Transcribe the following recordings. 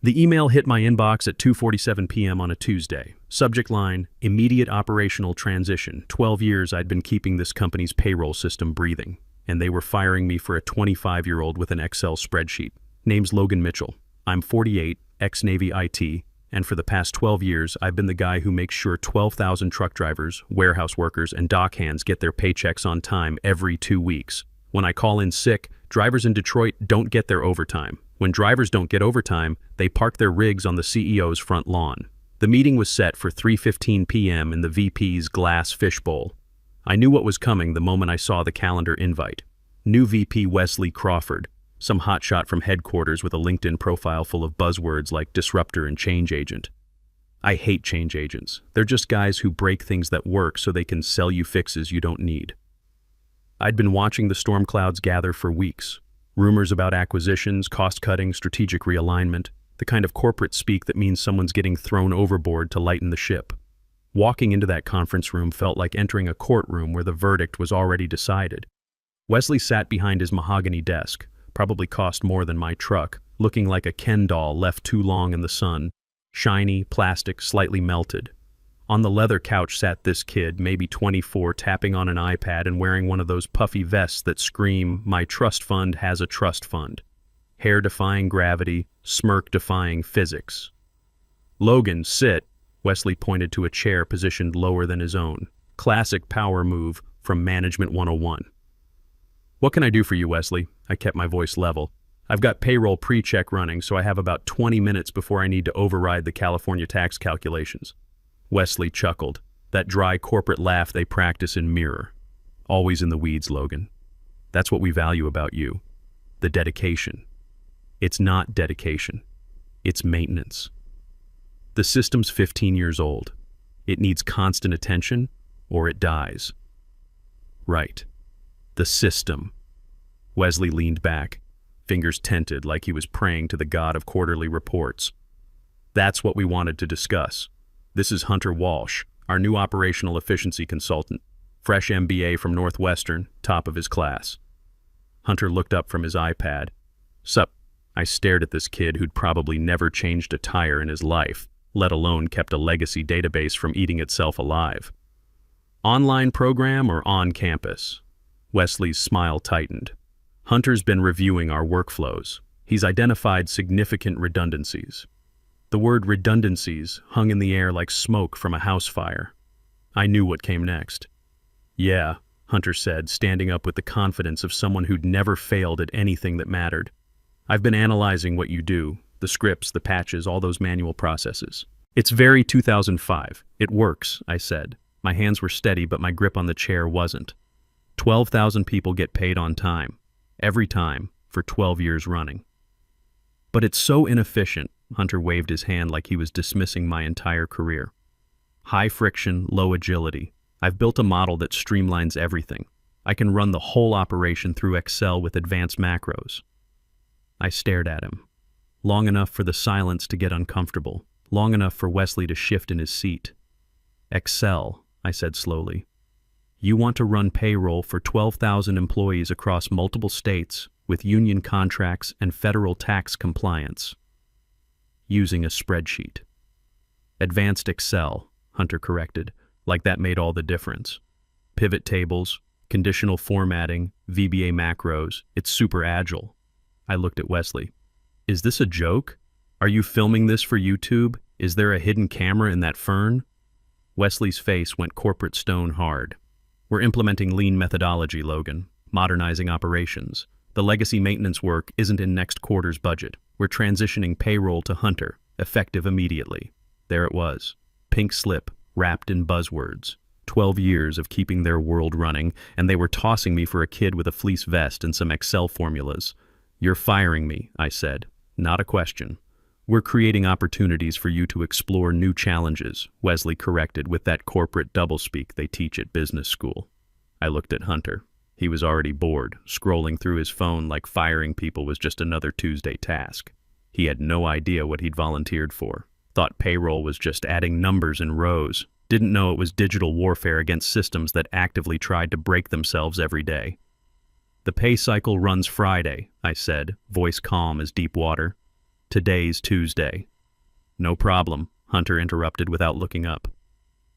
The email hit my inbox at 2:47 p.m. on a Tuesday. Subject line, immediate operational transition. 12 years I'd been keeping this company's payroll system breathing, and they were firing me for a 25-year-old with an Excel spreadsheet. Name's Logan Mitchell. I'm 48, ex-Navy IT, and for the past 12 years I've been the guy who makes sure 12,000 truck drivers, warehouse workers, and dock hands get their paychecks on time every 2 weeks. When I call in sick, drivers in Detroit don't get their overtime. When drivers don't get overtime, they park their rigs on the CEO's front lawn. The meeting was set for 3:15 p.m. in the VP's glass fishbowl. I knew what was coming the moment I saw the calendar invite. New VP Wesley Crawford, some hotshot from headquarters with a LinkedIn profile full of buzzwords like disruptor and change agent. I hate change agents. They're just guys who break things that work so they can sell you fixes you don't need. I'd been watching the storm clouds gather for weeks. Rumors about acquisitions, cost-cutting, strategic realignment, the kind of corporate speak that means someone's getting thrown overboard to lighten the ship. Walking into that conference room felt like entering a courtroom where the verdict was already decided. Wesley sat behind his mahogany desk, probably cost more than my truck, looking like a Ken doll left too long in the sun, shiny, plastic, slightly melted. On the leather couch sat this kid, maybe 24, tapping on an iPad and wearing one of those puffy vests that scream, "My trust fund has a trust fund." Hair defying gravity, smirk defying physics. "Logan, sit." Wesley pointed to a chair positioned lower than his own. Classic power move from Management 101. "What can I do for you, Wesley?" I kept my voice level. "I've got payroll pre-check running, so I have about 20 minutes before I need to override the California tax calculations." Wesley chuckled, that dry corporate laugh they practice in mirror. "Always in the weeds, Logan. That's what we value about you. The dedication. It's not dedication. It's maintenance. The system's 15 years old. It needs constant attention, or it dies." "Right. The system." Wesley leaned back, fingers tented like he was praying to the god of quarterly reports. "That's what we wanted to discuss. This is Hunter Walsh, our new operational efficiency consultant, fresh MBA from Northwestern, top of his class." Hunter looked up from his iPad. "Sup?" I stared at this kid who'd probably never changed a tire in his life, let alone kept a legacy database from eating itself alive. "Online program or on campus?" Wesley's smile tightened. "Hunter's been reviewing our workflows. He's identified significant redundancies." The word redundancies hung in the air like smoke from a house fire. I knew what came next. "Yeah," Hunter said, standing up with the confidence of someone who'd never failed at anything that mattered. "I've been analyzing what you do, the scripts, the patches, all those manual processes. It's very 2005. It works," I said. My hands were steady, but my grip on the chair wasn't. 12,000 people get paid on time. Every time, for 12 years running. "But it's so inefficient," Hunter waved his hand like he was dismissing my entire career. "High friction, low agility. I've built a model that streamlines everything. I can run the whole operation through Excel with advanced macros." I stared at him. Long enough for the silence to get uncomfortable. Long enough for Wesley to shift in his seat. "Excel," I said slowly. "You want to run payroll for 12,000 employees across multiple states with union contracts and federal tax compliance. Using a spreadsheet." "Advanced Excel," Hunter corrected, like that made all the difference. "Pivot tables, conditional formatting, VBA macros, it's super agile." I looked at Wesley. "Is this a joke? Are you filming this for YouTube? Is there a hidden camera in that fern?" Wesley's face went corporate stone hard. "We're implementing lean methodology, Logan, modernizing operations. The legacy maintenance work isn't in next quarter's budget. We're transitioning payroll to Hunter, effective immediately." There it was. Pink slip, wrapped in buzzwords. 12 years of keeping their world running, and they were tossing me for a kid with a fleece vest and some Excel formulas. "You're firing me," I said. "Not a question." "We're creating opportunities for you to explore new challenges," Wesley corrected with that corporate doublespeak they teach at business school. I looked at Hunter. He was already bored, scrolling through his phone like firing people was just another Tuesday task. He had no idea what he'd volunteered for. Thought payroll was just adding numbers in rows. Didn't know it was digital warfare against systems that actively tried to break themselves every day. "The pay cycle runs Friday," I said, voice calm as deep water. Today's Tuesday. No problem, Hunter interrupted without looking up.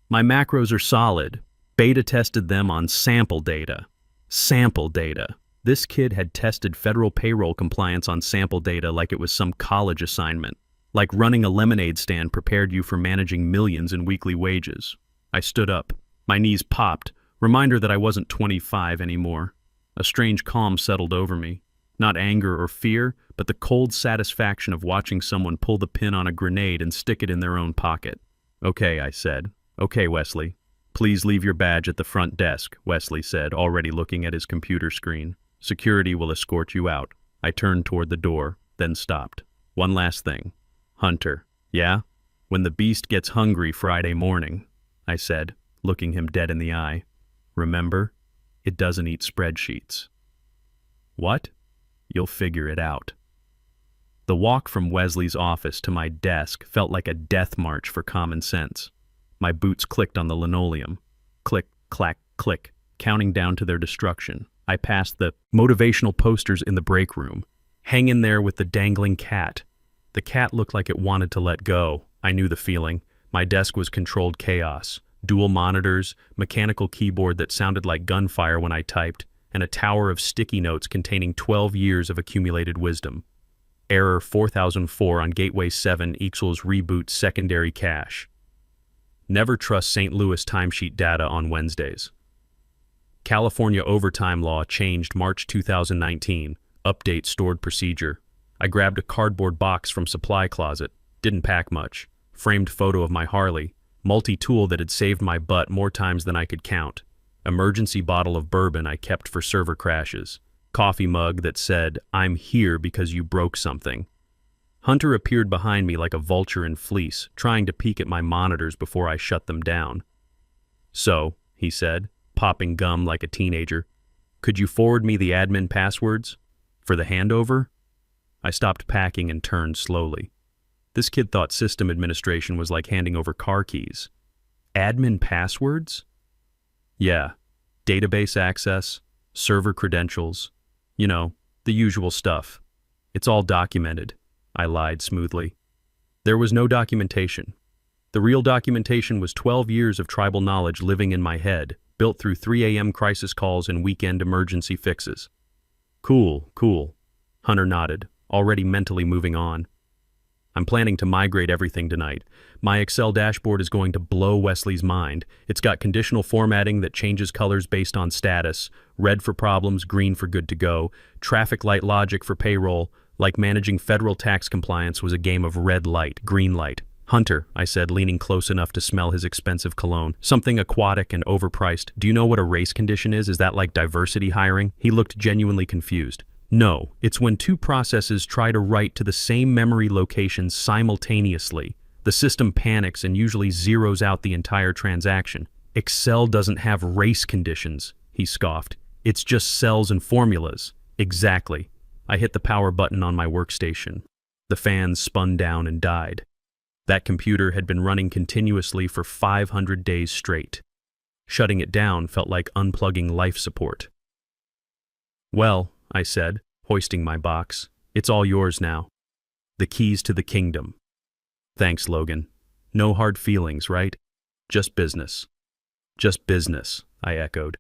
My macros are solid. Beta tested them on sample data. Sample data. This kid had tested federal payroll compliance on sample data like it was some college assignment. Like running a lemonade stand prepared you for managing millions in weekly wages. I stood up. My knees popped. Reminder that I wasn't 25 anymore. A strange calm settled over me. Not anger or fear, but the cold satisfaction of watching someone pull the pin on a grenade and stick it in their own pocket. Okay, I said. Okay, Wesley. Please leave your badge at the front desk, Wesley said, already looking at his computer screen. Security will escort you out. I turned toward the door, then stopped. One last thing. Hunter. Yeah? When the beast gets hungry Friday morning, I said, looking him dead in the eye. Remember? It doesn't eat spreadsheets. What? You'll figure it out. The walk from Wesley's office to my desk felt like a death march for common sense. My boots clicked on the linoleum. Click, clack, click, counting down to their destruction. I passed the motivational posters in the break room. Hang in there with the dangling cat. The cat looked like it wanted to let go. I knew the feeling. My desk was controlled chaos. Dual monitors, mechanical keyboard that sounded like gunfire when I typed, and a tower of sticky notes containing 12 years of accumulated wisdom. Error 4004 on Gateway 7 equals reboot secondary cache. Never trust St. Louis timesheet data on Wednesdays. California overtime law changed March 2019. Update stored procedure. I grabbed a cardboard box from supply closet. Didn't pack much. Framed photo of my Harley. Multi-tool that had saved my butt more times than I could count. Emergency bottle of bourbon I kept for server crashes. Coffee mug that said, "I'm here because you broke something." Hunter appeared behind me like a vulture in fleece, trying to peek at my monitors before I shut them down. So, he said, popping gum like a teenager, could you forward me the admin passwords? For the handover? I stopped packing and turned slowly. This kid thought system administration was like handing over car keys. Admin passwords? Yeah, database access, server credentials, you know, the usual stuff. It's all documented, I lied smoothly. There was no documentation. The real documentation was 12 years of tribal knowledge living in my head, built through 3 a.m. crisis calls and weekend emergency fixes. Cool, cool. Hunter nodded, already mentally moving on. I'm planning to migrate everything tonight. My Excel dashboard is going to blow Wesley's mind. It's got conditional formatting that changes colors based on status, red for problems, green for good to go, traffic light logic for payroll, like managing federal tax compliance was a game of red light, green light. Hunter, I said, leaning close enough to smell his expensive cologne. Something aquatic and overpriced. Do you know what a race condition is? Is that like diversity hiring? He looked genuinely confused. No, it's when two processes try to write to the same memory location simultaneously. The system panics and usually zeroes out the entire transaction. Excel doesn't have race conditions, he scoffed. It's just cells and formulas. Exactly. I hit the power button on my workstation. The fans spun down and died. That computer had been running continuously for 500 days straight. Shutting it down felt like unplugging life support. Well, I said, hoisting my box, it's all yours now. The keys to the kingdom. Thanks, Logan. No hard feelings, right? Just business. Just business, I echoed.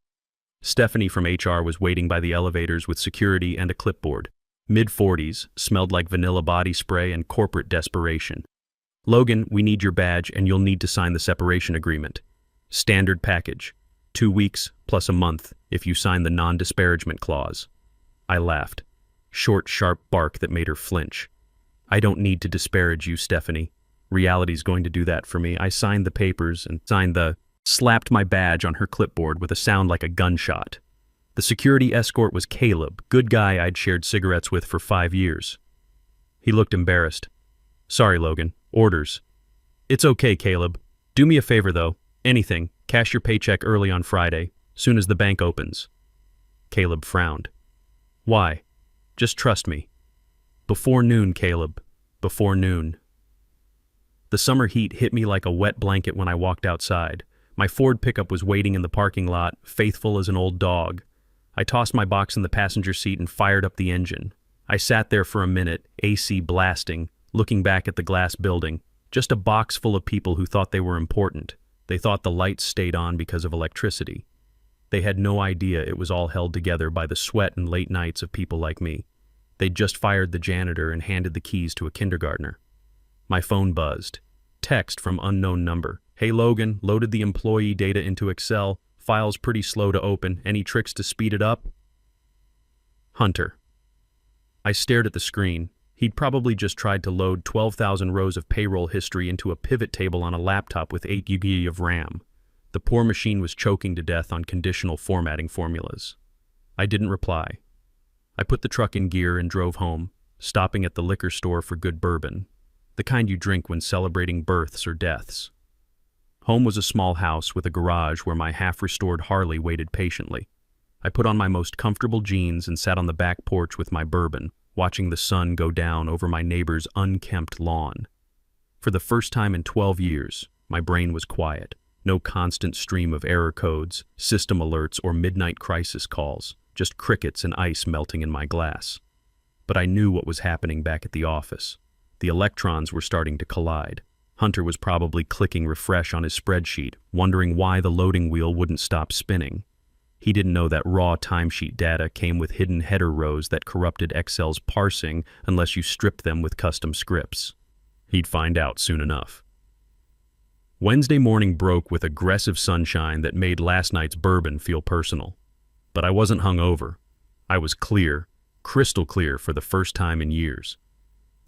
Stephanie from HR was waiting by the elevators with security and a clipboard. Mid-40s, smelled like vanilla body spray and corporate desperation. Logan, we need your badge and you'll need to sign the separation agreement. Standard package. 2 weeks plus a month if you sign the non-disparagement clause. I laughed. Short, sharp bark that made her flinch. I don't need to disparage you, Stephanie. Reality's going to do that for me. I signed the papers and slapped my badge on her clipboard with a sound like a gunshot. The security escort was Caleb, good guy I'd shared cigarettes with for 5 years. He looked embarrassed. Sorry, Logan. Orders. It's okay, Caleb. Do me a favor, though. Anything. Cash your paycheck early on Friday, soon as the bank opens. Caleb frowned. Why? Just trust me. Before noon, Caleb. Before noon. The summer heat hit me like a wet blanket when I walked outside. My Ford pickup was waiting in the parking lot, faithful as an old dog. I tossed my box in the passenger seat and fired up the engine. I sat there for a minute, AC blasting, looking back at the glass building, just a box full of people who thought they were important. They thought the lights stayed on because of electricity. They had no idea it was all held together by the sweat and late nights of people like me. They'd just fired the janitor and handed the keys to a kindergartner. My phone buzzed. Text from unknown number. "Hey Logan, loaded the employee data into Excel. File's pretty slow to open. Any tricks to speed it up?" Hunter. I stared at the screen. He'd probably just tried to load 12,000 rows of payroll history into a pivot table on a laptop with 8 GB of RAM. The poor machine was choking to death on conditional formatting formulas. I didn't reply. I put the truck in gear and drove home, stopping at the liquor store for good bourbon, the kind you drink when celebrating births or deaths. Home was a small house with a garage where my half-restored Harley waited patiently. I put on my most comfortable jeans and sat on the back porch with my bourbon, watching the sun go down over my neighbor's unkempt lawn. For the first time in 12 years, my brain was quiet. No constant stream of error codes, system alerts, or midnight crisis calls, just crickets and ice melting in my glass. But I knew what was happening back at the office. The electrons were starting to collide. Hunter was probably clicking refresh on his spreadsheet, wondering why the loading wheel wouldn't stop spinning. He didn't know that raw timesheet data came with hidden header rows that corrupted Excel's parsing unless you stripped them with custom scripts. He'd find out soon enough. Wednesday morning broke with aggressive sunshine that made last night's bourbon feel personal. But I wasn't hungover. I was clear, crystal clear for the first time in years.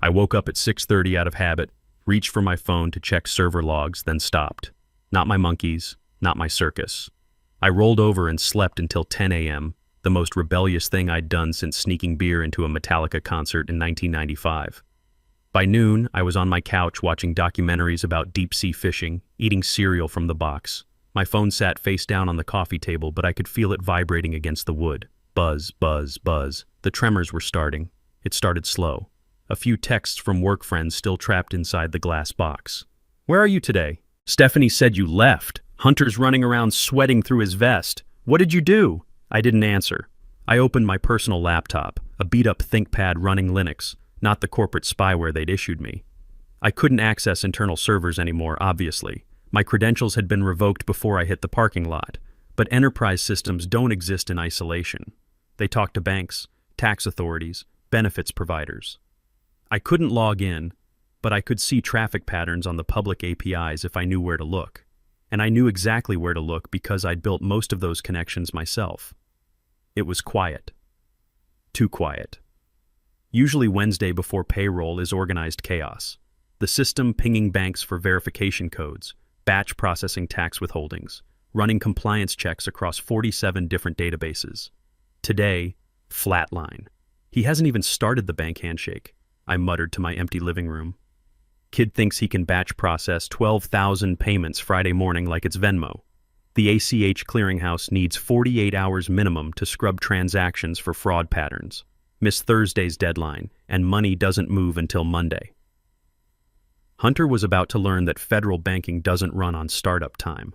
I woke up at 6:30 out of habit, reached for my phone to check server logs, then stopped. Not my monkeys, not my circus. I rolled over and slept until 10 a.m., the most rebellious thing I'd done since sneaking beer into a Metallica concert in 1995. By noon, I was on my couch watching documentaries about deep-sea fishing, eating cereal from the box. My phone sat face down on the coffee table, but I could feel it vibrating against the wood. Buzz, buzz, buzz. The tremors were starting. It started slow. A few texts from work friends still trapped inside the glass box. "Where are you today? Stephanie said you left. Hunter's running around sweating through his vest. What did you do?" I didn't answer. I opened my personal laptop, a beat-up ThinkPad running Linux, not the corporate spyware they'd issued me. I couldn't access internal servers anymore, obviously. My credentials had been revoked before I hit the parking lot. But enterprise systems don't exist in isolation. They talk to banks, tax authorities, benefits providers. I couldn't log in, but I could see traffic patterns on the public APIs if I knew where to look. And I knew exactly where to look because I'd built most of those connections myself. It was quiet. Too quiet. Usually Wednesday before payroll is organized chaos. The system pinging banks for verification codes, batch processing tax withholdings, running compliance checks across 47 different databases. Today, flatline. He hasn't even started the bank handshake, I muttered to my empty living room. Kid thinks he can batch process 12,000 payments Friday morning like it's Venmo. The ACH clearinghouse needs 48 hours minimum to scrub transactions for fraud patterns. Miss Thursday's deadline, and money doesn't move until Monday. Hunter was about to learn that federal banking doesn't run on startup time.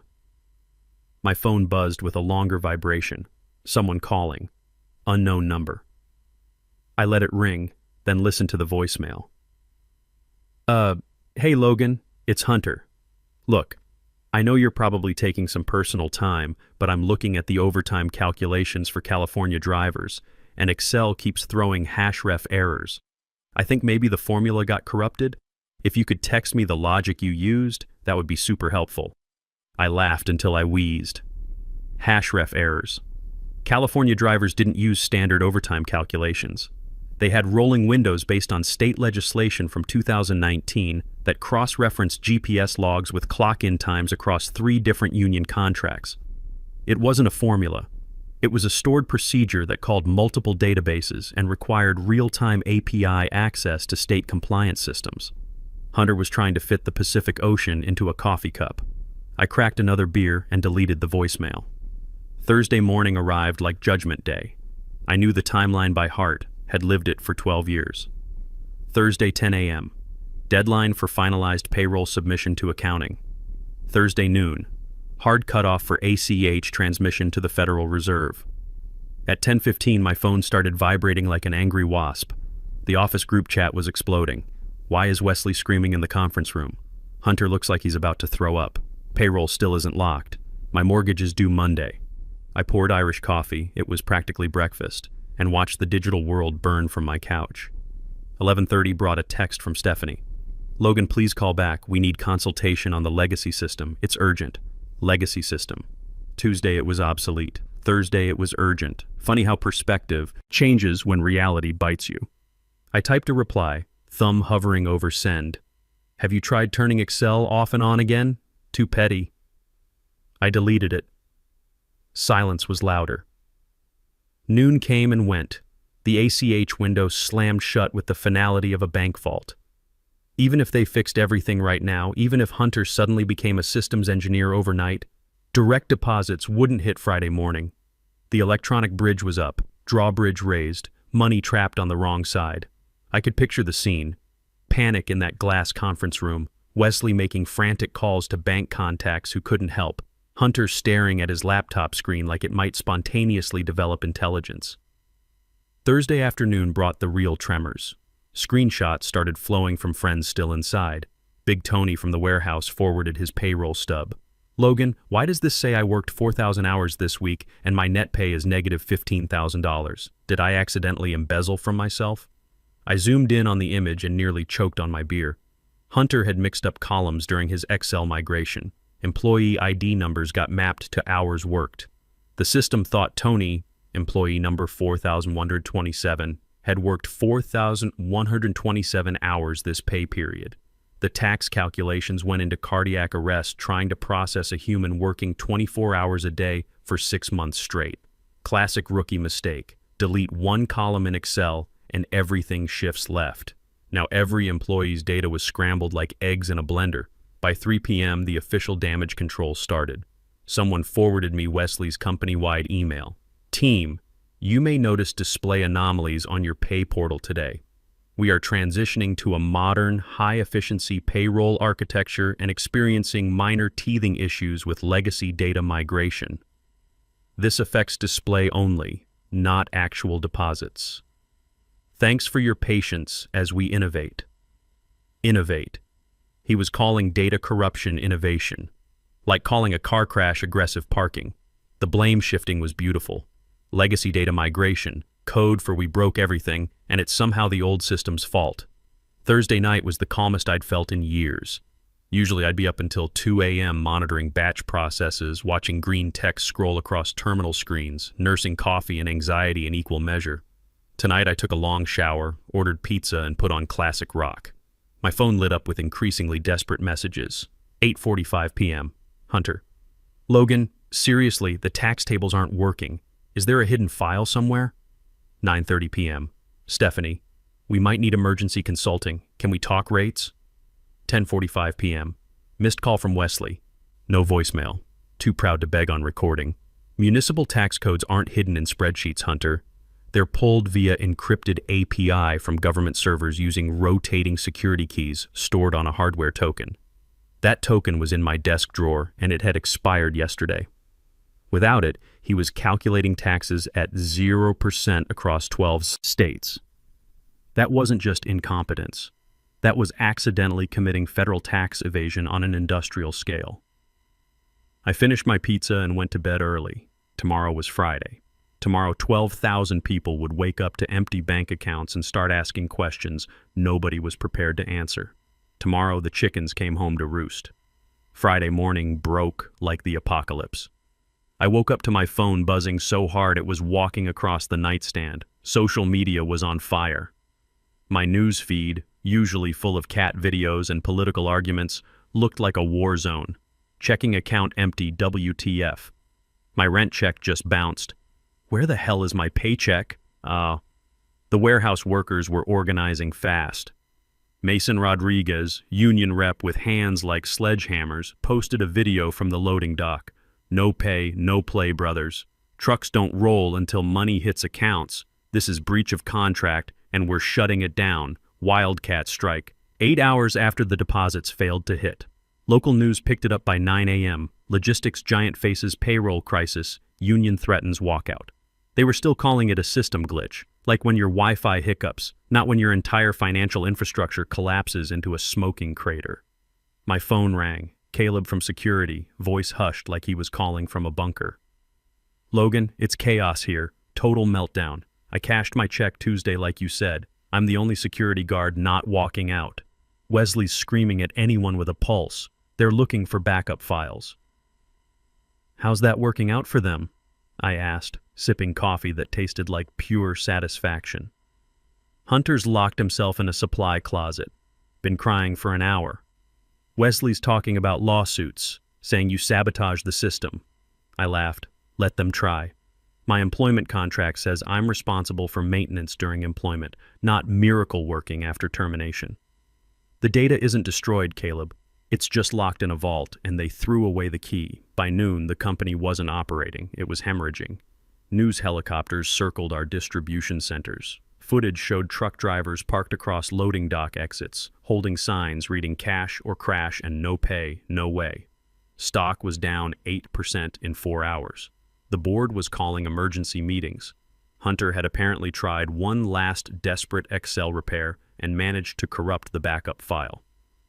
My phone buzzed with a longer vibration. Someone calling. Unknown number. I let it ring, then listened to the voicemail. Hey Logan, it's Hunter. Look, I know you're probably taking some personal time, but I'm looking at the overtime calculations for California drivers, and Excel keeps throwing #ref errors. I think maybe the formula got corrupted. If you could text me the logic you used, that would be super helpful. I laughed until I wheezed. #ref errors. California drivers didn't use standard overtime calculations. They had rolling windows based on state legislation from 2019 that cross-referenced GPS logs with clock-in times across 3 different union contracts. It wasn't a formula. It was a stored procedure that called multiple databases and required real-time API access to state compliance systems. Hunter was trying to fit the Pacific Ocean into a coffee cup. I cracked another beer and deleted the voicemail. Thursday morning arrived like Judgment Day. I knew the timeline by heart, had lived it for 12 years. Thursday 10 a.m. Deadline for finalized payroll submission to accounting. Thursday noon. Hard cutoff for ACH transmission to the Federal Reserve. At 10:15 my phone started vibrating like an angry wasp. The office group chat was exploding. Why is Wesley screaming in the conference room? Hunter looks like he's about to throw up. Payroll still isn't locked. My mortgage is due Monday. I poured Irish coffee, it was practically breakfast, and watched the digital world burn from my couch. 11:30 brought a text from Stephanie. Logan, please call back. We need consultation on the legacy system. It's urgent. Legacy system. Tuesday it was obsolete. Thursday it was urgent. Funny how perspective changes when reality bites you. I typed a reply, thumb hovering over send. Have you tried turning Excel off and on again? Too petty. I deleted it. Silence was louder. Noon came and went. The ACH window slammed shut with the finality of a bank vault. Even if they fixed everything right now, even if Hunter suddenly became a systems engineer overnight, direct deposits wouldn't hit Friday morning. The electronic bridge was up, drawbridge raised, money trapped on the wrong side. I could picture the scene. Panic in that glass conference room, Wesley making frantic calls to bank contacts who couldn't help, Hunter staring at his laptop screen like it might spontaneously develop intelligence. Thursday afternoon brought the real tremors. Screenshots started flowing from friends still inside. Big Tony from the warehouse forwarded his payroll stub. Logan, why does this say I worked 4,000 hours this week and my net pay is negative $15,000? Did I accidentally embezzle from myself? I zoomed in on the image and nearly choked on my beer. Hunter had mixed up columns during his Excel migration. Employee ID numbers got mapped to hours worked. The system thought Tony, employee number 4,127, had worked 4,127 hours this pay period. The tax calculations went into cardiac arrest trying to process a human working 24 hours a day for 6 months straight. Classic rookie mistake. Delete one column in Excel and everything shifts left. Now every employee's data was scrambled like eggs in a blender. By 3 p.m., the official damage control started. Someone forwarded me Wesley's company-wide email. Team, you may notice display anomalies on your pay portal today. We are transitioning to a modern, high-efficiency payroll architecture and experiencing minor teething issues with legacy data migration. This affects display only, not actual deposits. Thanks for your patience as we innovate. Innovate. He was calling data corruption innovation, like calling a car crash aggressive parking. The blame shifting was beautiful. Legacy data migration, code for we broke everything, and it's somehow the old system's fault. Thursday night was the calmest I'd felt in years. Usually I'd be up until 2 a.m. monitoring batch processes, watching green text scroll across terminal screens, nursing coffee and anxiety in equal measure. Tonight I took a long shower, ordered pizza, and put on classic rock. My phone lit up with increasingly desperate messages. 8:45 p.m. Hunter. Logan, seriously, the tax tables aren't working. Is there a hidden file somewhere? 9:30 p.m. Stephanie. We might need emergency consulting. Can we talk rates? 10:45 p.m. Missed call from Wesley. No voicemail. Too proud to beg on recording. Municipal tax codes aren't hidden in spreadsheets, Hunter. They're pulled via encrypted API from government servers using rotating security keys stored on a hardware token. That token was in my desk drawer and it had expired yesterday. Without it, he was calculating taxes at 0% across 12 states. That wasn't just incompetence. That was accidentally committing federal tax evasion on an industrial scale. I finished my pizza and went to bed early. Tomorrow was Friday. Tomorrow, 12,000 people would wake up to empty bank accounts and start asking questions nobody was prepared to answer. Tomorrow, the chickens came home to roost. Friday morning broke like the apocalypse. I woke up to my phone buzzing so hard it was walking across the nightstand. Social media was on fire. My news feed, usually full of cat videos and political arguments, looked like a war zone. Checking account empty, WTF. My rent check just bounced. Where the hell is my paycheck? The warehouse workers were organizing fast. Mason Rodriguez, union rep with hands like sledgehammers, posted a video from the loading dock. No pay, no play, brothers. Trucks don't roll until money hits accounts. This is breach of contract, and we're shutting it down. Wildcat strike. 8 hours after the deposits failed to hit. Local news picked it up by 9 a.m. Logistics giant faces payroll crisis. Union threatens walkout. They were still calling it a system glitch, like when your Wi-Fi hiccups, not when your entire financial infrastructure collapses into a smoking crater. My phone rang. Caleb from security, voice hushed like he was calling from a bunker. "Logan, it's chaos here. Total meltdown. I cashed my check Tuesday like you said. I'm the only security guard not walking out. Wesley's screaming at anyone with a pulse. They're looking for backup files." "How's that working out for them?" I asked, sipping coffee that tasted like pure satisfaction. "Hunter's locked himself in a supply closet. Been crying for an hour. Wesley's talking about lawsuits, saying you sabotaged the system." I laughed. "Let them try. My employment contract says I'm responsible for maintenance during employment, not miracle working after termination." "The data isn't destroyed, Caleb. It's just locked in a vault, and they threw away the key. By noon, the company wasn't operating. It was hemorrhaging. News helicopters circled our distribution centers. Footage showed truck drivers parked across loading dock exits, holding signs reading cash or crash and no pay, no way. Stock was down 8% in 4 hours. The board was calling emergency meetings. Hunter had apparently tried one last desperate Excel repair and managed to corrupt the backup file.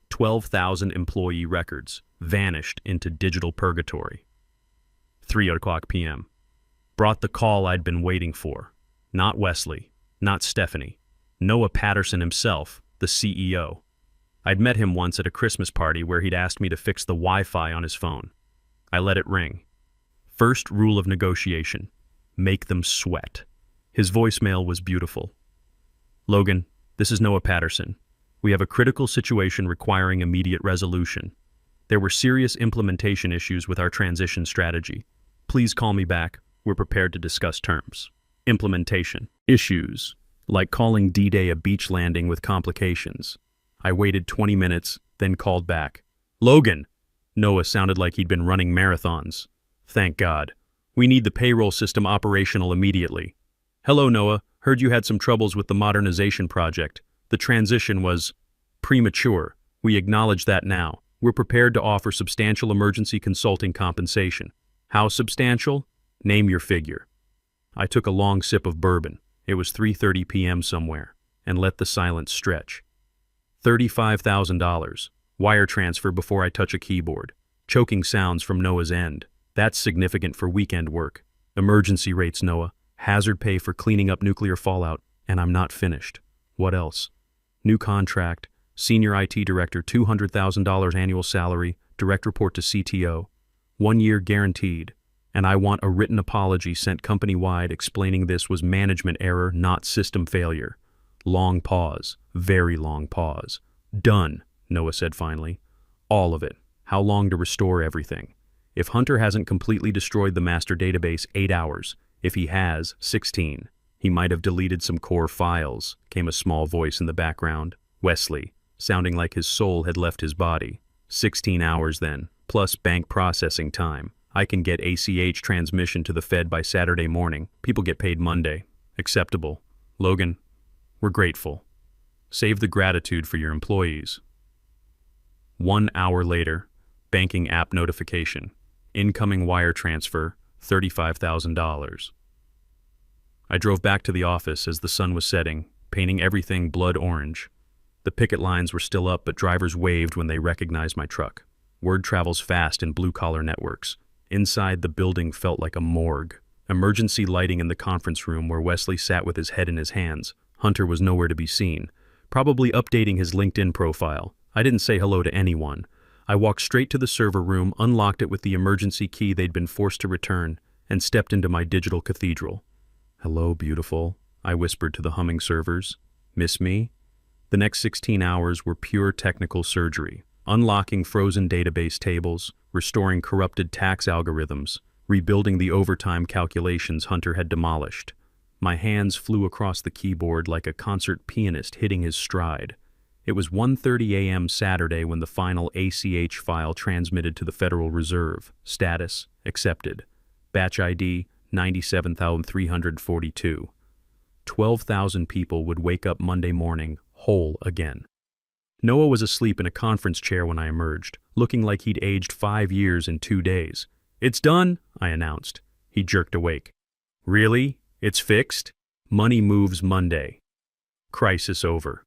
12,000 employee records vanished into digital purgatory. 3:00 p.m. Brought the call I'd been waiting for. Not Wesley, not Stephanie. Noah Patterson himself, the CEO. I'd met him once at a Christmas party where he'd asked me to fix the Wi-Fi on his phone. I let it ring. First rule of negotiation: make them sweat. His voicemail was beautiful. "Logan, this is Noah Patterson. We have a critical situation requiring immediate resolution. There were serious implementation issues with our transition strategy. Please call me back. We're prepared to discuss terms." Implementation issues, like calling D-Day a beach landing with complications. I waited 20 minutes, then called back. "Logan!" Noah sounded like he'd been running marathons. "Thank God. We need the payroll system operational immediately." "Hello, Noah. Heard you had some troubles with the modernization project. The transition was premature. We acknowledge that now. We're prepared to offer substantial emergency consulting compensation." "How substantial? Name your figure." I took a long sip of bourbon. It was 3:30 p.m. somewhere, and let the silence stretch. $35,000. Wire transfer before I touch a keyboard. Choking sounds from Noah's end. That's significant for weekend work. Emergency rates, Noah. Hazard pay for cleaning up nuclear fallout, and I'm not finished. What else? New contract. Senior IT director, $200,000 annual salary, direct report to CTO. 1 year guaranteed. And I want a written apology sent company-wide explaining this was management error, not system failure. Long pause. Very long pause. "Done," Noah said finally. "All of it. How long to restore everything? If Hunter hasn't completely destroyed the master database, 8 hours. If he has, 16. He might have deleted some core files," came a small voice in the background. Wesley, sounding like his soul had left his body. 16 hours then, plus bank processing time. I can get ACH transmission to the Fed by Saturday morning. People get paid Monday. Acceptable. Logan, we're grateful. Save the gratitude for your employees. 1 hour later, banking app notification. Incoming wire transfer, $35,000. I drove back to the office as the sun was setting, painting everything blood orange. The picket lines were still up, but drivers waved when they recognized my truck. Word travels fast in blue-collar networks. Inside, the building felt like a morgue. Emergency lighting in the conference room where Wesley sat with his head in his hands. Hunter was nowhere to be seen, probably updating his LinkedIn profile. I didn't say hello to anyone. I walked straight to the server room, unlocked it with the emergency key they'd been forced to return, and stepped into my digital cathedral. "Hello, beautiful," I whispered to the humming servers. "Miss me?" The next 16 hours were pure technical surgery. Unlocking frozen database tables, restoring corrupted tax algorithms, rebuilding the overtime calculations Hunter had demolished. My hands flew across the keyboard like a concert pianist hitting his stride. It was 1:30 a.m. Saturday when the final ACH file transmitted to the Federal Reserve. Status: accepted. Batch ID: 97,342. 12,000 people would wake up Monday morning whole again. Noah was asleep in a conference chair when I emerged, looking like he'd aged 5 years in 2 days. "It's done," I announced. He jerked awake. "Really? It's fixed. Money moves Monday. Crisis over.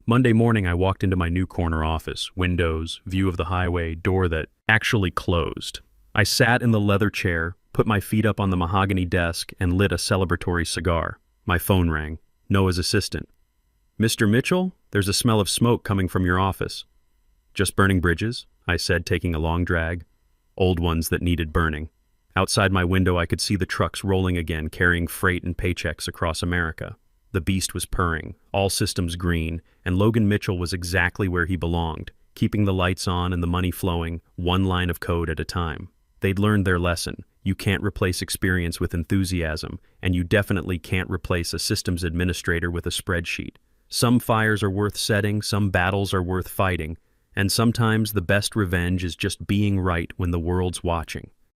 Monday morning, I walked into my new corner office. Windows, view of the highway, door that actually closed. I sat in the leather chair, put my feet up on the mahogany desk, and lit a celebratory cigar. My phone rang. Noah's assistant. "Mr. Mitchell, there's a smell of smoke coming from your office." "Just burning bridges," I said, taking a long drag. Old ones that needed burning. Outside my window, I could see the trucks rolling again, carrying freight and paychecks across America. The beast was purring, all systems green, and Logan Mitchell was exactly where he belonged, keeping the lights on and the money flowing, one line of code at a time. They'd learned their lesson. You can't replace experience with enthusiasm, and you definitely can't replace a systems administrator with a spreadsheet. Some fires are worth setting, some battles are worth fighting, and sometimes the best revenge is just being right when the world's watching.